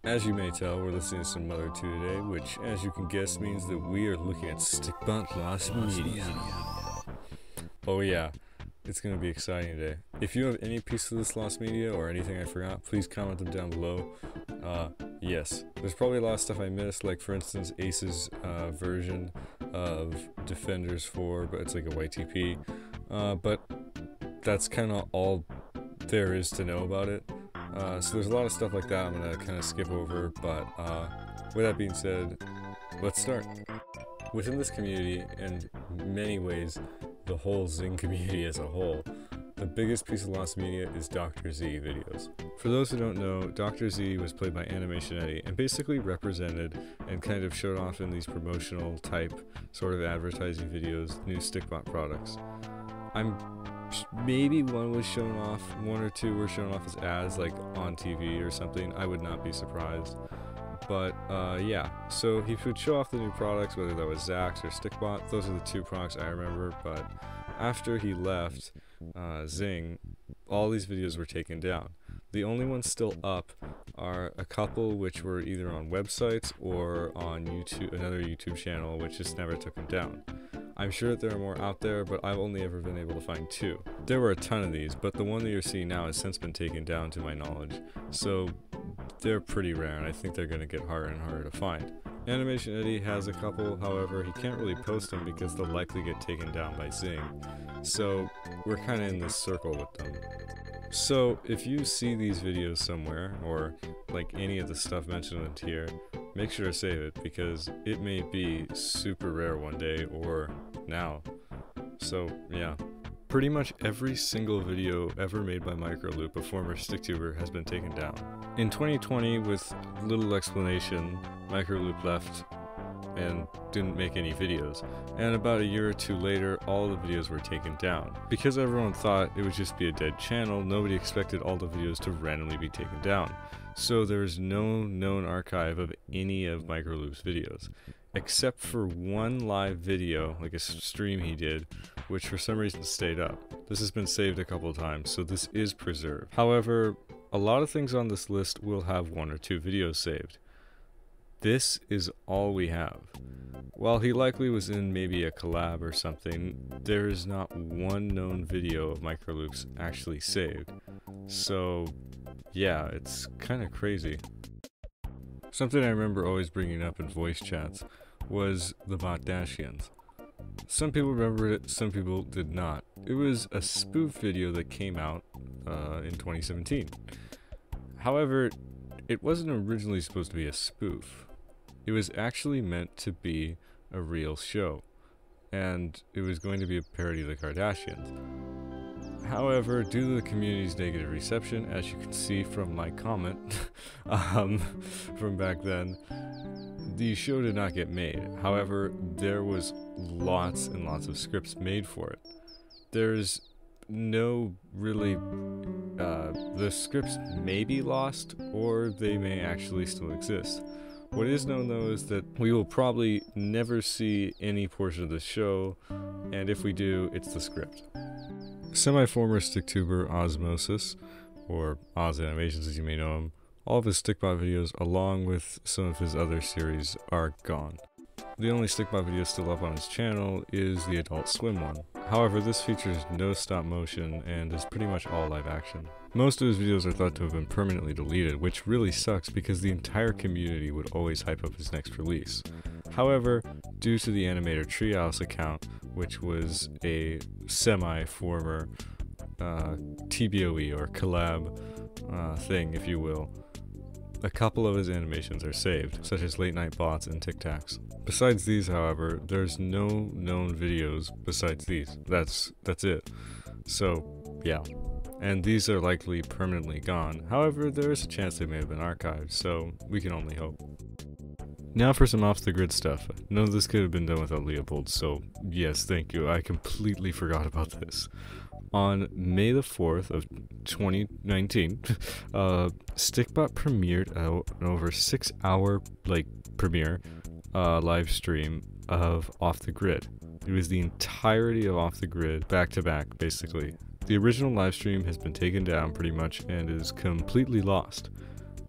As you may tell, we're listening to some Mother 2 today, which, as you can guess, means that we are looking at Stikbot Lost Media. Oh yeah, it's going to be exciting today. If you have any piece of this lost media or anything I forgot, please comment them down below. Yes, there's probably a lot of stuff I missed, like for instance Ace's version of Defenders 4, but it's like a YTP. But that's kind of all there is to know about it. So there's a lot of stuff like that I'm going to kind of skip over, but with that being said, let's start. Within this community, in many ways, the whole Zing community as a whole, the biggest piece of lost media is Dr. Z videos. For those who don't know, Dr. Z was played by Animation Eddie and basically represented and kind of showed off in these promotional type sort of advertising videos new Stikbot products. Maybe one was shown off, one or two were shown off as ads, like on TV or something. I would not be surprised. But yeah, so he would show off the new products, whether that was Zax or Stikbot. Those are the two products I remember. But after he left Zing, all these videos were taken down. The only ones still up are a couple which were either on websites or on YouTube, another YouTube channel, which just never took them down. I'm sure that there are more out there, but I've only ever been able to find two. There were a ton of these, but the one that you're seeing now has since been taken down to my knowledge. So they're pretty rare, and I think they're going to get harder and harder to find. Animation Eddie has a couple, however, he can't really post them because they'll likely get taken down by Zing. So we're kind of in this circle with them. So if you see these videos somewhere, or like any of the stuff mentioned in here, make sure to save it because it may be super rare one day or now. So yeah. Pretty much every single video ever made by Microloop, a former Stiktuber, has been taken down. In 2020, with little explanation, Microloop left and didn't make any videos. And about a year or two later, all the videos were taken down. Because everyone thought it would just be a dead channel, nobody expected all the videos to randomly be taken down. So there is no known archive of any of Microloop's videos, except for one live video, like a stream he did, which for some reason stayed up. This has been saved a couple of times, so this is preserved. However, a lot of things on this list will have one or two videos saved. This is all we have. While he likely was in maybe a collab or something, there is not one known video of Microloop's actually saved. So yeah, it's kind of crazy. Something I remember always bringing up in voice chats was the Botdashians. Some people remembered it, some people did not. It was a spoof video that came out in 2017. However, it wasn't originally supposed to be a spoof. It was actually meant to be a real show, and it was going to be a parody of the Kardashians. However, due to the community's negative reception, as you can see from my comment from back then, the show did not get made. However, there was lots and lots of scripts made for it. There's no really, the scripts may be lost, or they may actually still exist. What is known though is that we will probably never see any portion of the show, and if we do, it's the script. Semi-former Stiktuber Osmosis, or Oz Animations as you may know him, all of his Stikbot videos, along with some of his other series, are gone. The only Stikbot video still up on his channel is the Adult Swim one. However, this features no stop motion and is pretty much all live action. Most of his videos are thought to have been permanently deleted, which really sucks because the entire community would always hype up his next release. However, due to the Animator Treehouse account, which was a semi-former TBOE or collab thing, if you will, a couple of his animations are saved, such as Late Night Bots and Tic Tacs. Besides these, however, there's no known videos besides these. That's it. So, yeah. And these are likely permanently gone. However, there is a chance they may have been archived, so we can only hope. Now for some off-the-grid stuff. None of this could have been done without Leopold, so yes, thank you. I completely forgot about this. On May the 4th of 2019, Stikbot premiered an over 6-hour premiere live stream of Off the Grid. It was the entirety of Off the Grid, back to back, basically. The original live stream has been taken down pretty much and is completely lost.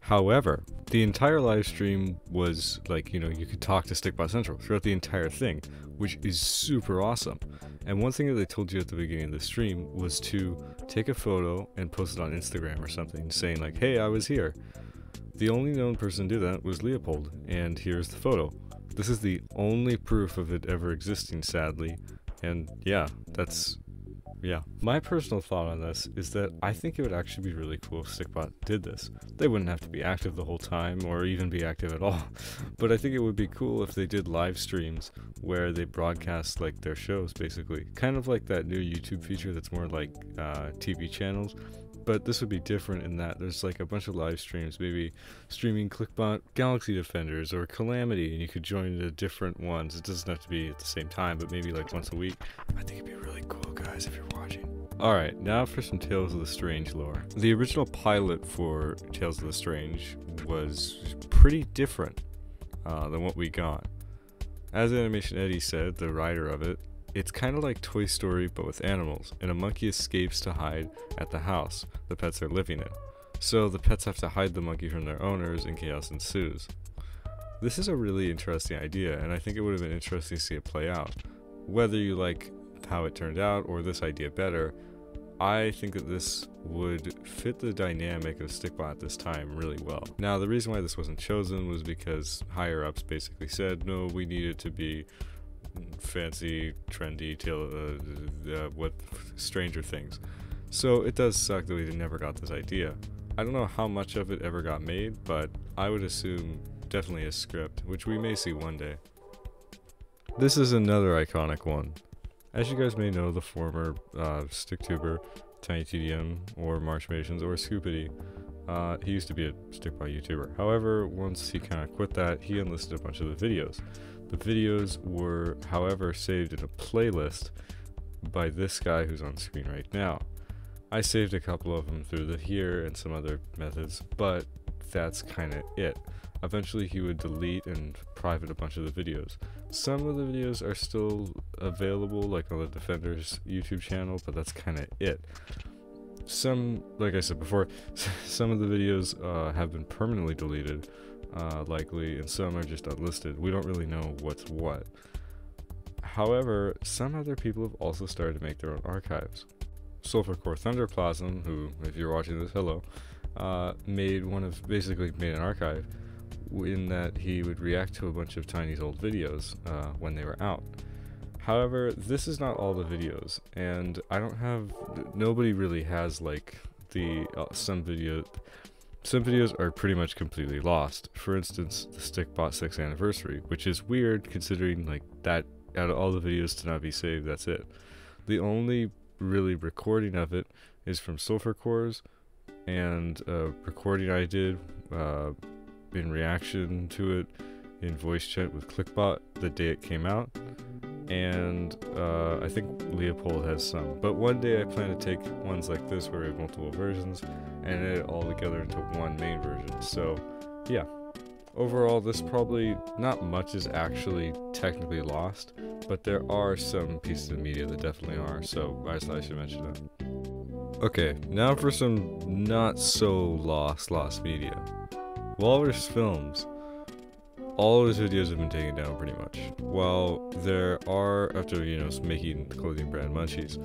However, the entire live stream was like, you know, you could talk to Stikbot Central throughout the entire thing, which is super awesome. And one thing that they told you at the beginning of the stream was to take a photo and post it on Instagram or something, saying like, hey, I was here. The only known person to do that was Leopold, and here's the photo. This is the only proof of it ever existing, sadly, and yeah, my personal thought on this is that I think it would actually be really cool if Stikbot did this. They wouldn't have to be active the whole time or even be active at all, but I think it would be cool if they did live streams where they broadcast like their shows, basically. Kind of like that new YouTube feature that's more like TV channels, but this would be different in that there's like a bunch of live streams, maybe streaming Clickbot Galaxy Defenders or Calamity, and you could join the different ones. It doesn't have to be at the same time, but maybe like once a week. I think it'd be really cool, guys, if you're watching. Alright, now for some Tales of the Strange lore. The original pilot for Tales of the Strange was pretty different than what we got. As Animation Eddie said, the writer of it, it's kind of like Toy Story but with animals, and a monkey escapes to hide at the house the pets are living in. So the pets have to hide the monkey from their owners and chaos ensues. This is a really interesting idea, and I think it would have been interesting to see it play out. Whether you like how it turned out or this idea better, I think that this would fit the dynamic of Stikbot at this time really well. Now, the reason why this wasn't chosen was because higher ups basically said, no, we need it to be fancy, trendy, what Stranger Things. So it does suck that we never got this idea. I don't know how much of it ever got made, but I would assume definitely a script, which we may see one day. This is another iconic one. As you guys may know, the former Sticktuber, TinyTDM, or Marshmations, or Scoopity, he used to be a Stikbot YouTuber. However, once he kind of quit that, he enlisted a bunch of the videos. The videos were, however, saved in a playlist by this guy who's on screen right now. I saved a couple of them through the here and some other methods, but that's kind of it. Eventually he would delete and private a bunch of the videos. Some of the videos are still available, like on the Defenders YouTube channel, but that's kind of it. Some, like I said before, some of the videos have been permanently deleted, likely, and some are just unlisted. We don't really know what's what. However, some other people have also started to make their own archives. Sulfur Core Thunderplasm, who, if you're watching this, hello, basically made an archive in that he would react to a bunch of Tiny's old videos when they were out. However, this is not all the videos, and nobody really has like some videos are pretty much completely lost. For instance, the Stikbot 6th anniversary, which is weird considering like that out of all the videos to not be saved, that's it. The only really recording of it is from Sulfur Cores and a recording I did in reaction to it in voice chat with Clickbot the day it came out, and I think Leopold has some. But one day I plan to take ones like this where we have multiple versions and edit it all together into one main version. So yeah, overall this probably not much is actually technically lost, but there are some pieces of media that definitely are, so I thought I should mention it. Okay, now for some not so lost media. Walrus Films. All of his videos have been taken down pretty much. While there are, after, making the clothing brand Munchies,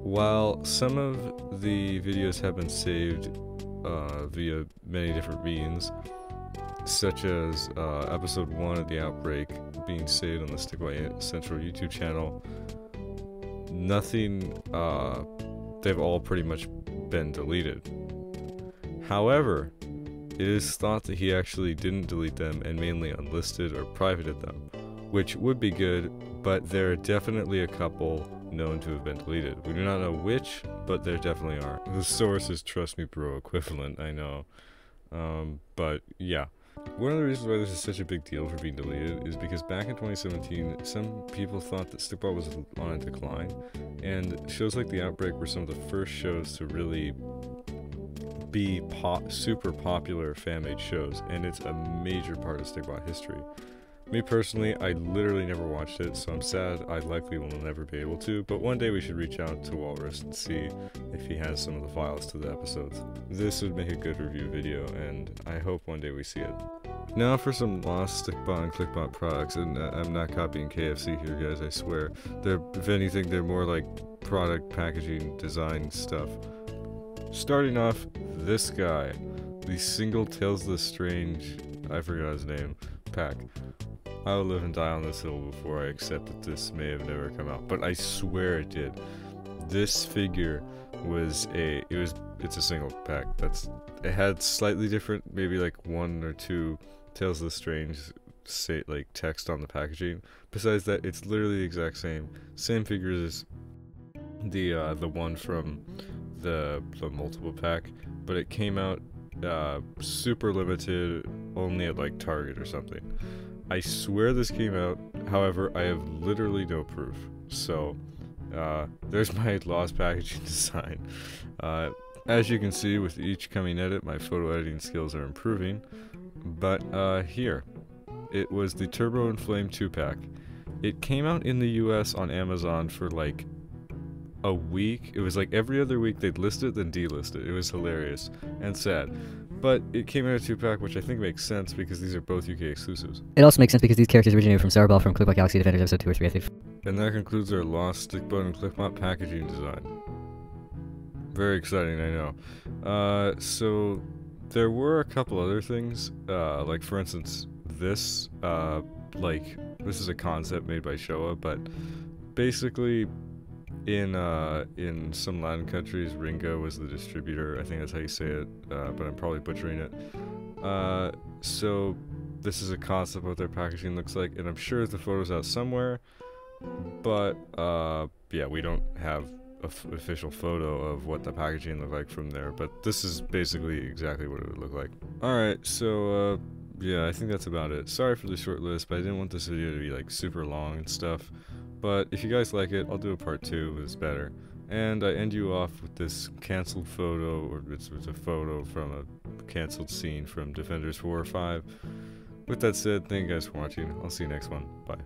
while some of the videos have been saved via many different means, such as episode 1 of The Outbreak being saved on the Stikbot Central YouTube channel, nothing, they've all pretty much been deleted. However, it is thought that he actually didn't delete them and mainly unlisted or privated them, which would be good, but there are definitely a couple known to have been deleted. We do not know which, but there definitely are. The source is Trust Me Bro equivalent, I know. But yeah. One of the reasons why this is such a big deal for being deleted is because back in 2017, some people thought that Stikbot was on a decline, and shows like The Outbreak were some of the first shows to really be super popular fan-made shows, and it's a major part of Stikbot history. Me personally, I literally never watched it, so I'm sad I likely will never be able to, but one day we should reach out to Walrus and see if he has some of the files to the episodes. This would make a good review video, and I hope one day we see it. Now for some lost Stikbot and Clickbot products, and I'm not copying KFC here, guys, I swear. If anything, they're more like product packaging design stuff. Starting off, this guy, the single Tales of the Strange, I forgot his name, pack. I will live and die on this hill before I accept that this may have never come out, but I swear it did. This figure was it's a single pack. It had slightly different, maybe like 1 or 2 Tales of the Strange like text on the packaging. Besides that, it's literally the exact same figures as the one from the multiple pack, but it came out super limited, only at like Target or something. I swear this came out, however, I have literally no proof. So, there's my lost packaging design. As you can see, with each coming edit, my photo editing skills are improving. But, here. It was the Turbo and Flame 2-pack. It came out in the US on Amazon for like a week. It was like every other week they'd list it, then delist it. It was hilarious and sad. But it came in a 2-pack, which I think makes sense because these are both UK exclusives. It also makes sense because these characters originated from Sour Bell from Clickbot Galaxy Defenders episode 2 or 3, I think. And that concludes our lost Stikbot and Clickbot packaging design. Very exciting, I know. So there were a couple other things, like for instance, this is a concept made by Showa, but basically in some Latin countries, Ringo was the distributor. I think that's how you say it, but I'm probably butchering it. So this is a concept of what their packaging looks like, and I'm sure the photo's out somewhere, but yeah, we don't have an official photo of what the packaging looked like from there, but this is basically exactly what it would look like. Alright, so yeah, I think that's about it. Sorry for the short list, but I didn't want this video to be like super long and stuff. But if you guys like it, I'll do a part 2 it's better. And I end you off with this cancelled photo, or it's a photo from a cancelled scene from Defenders 4 or 5. With that said, thank you guys for watching. I'll see you next one. Bye.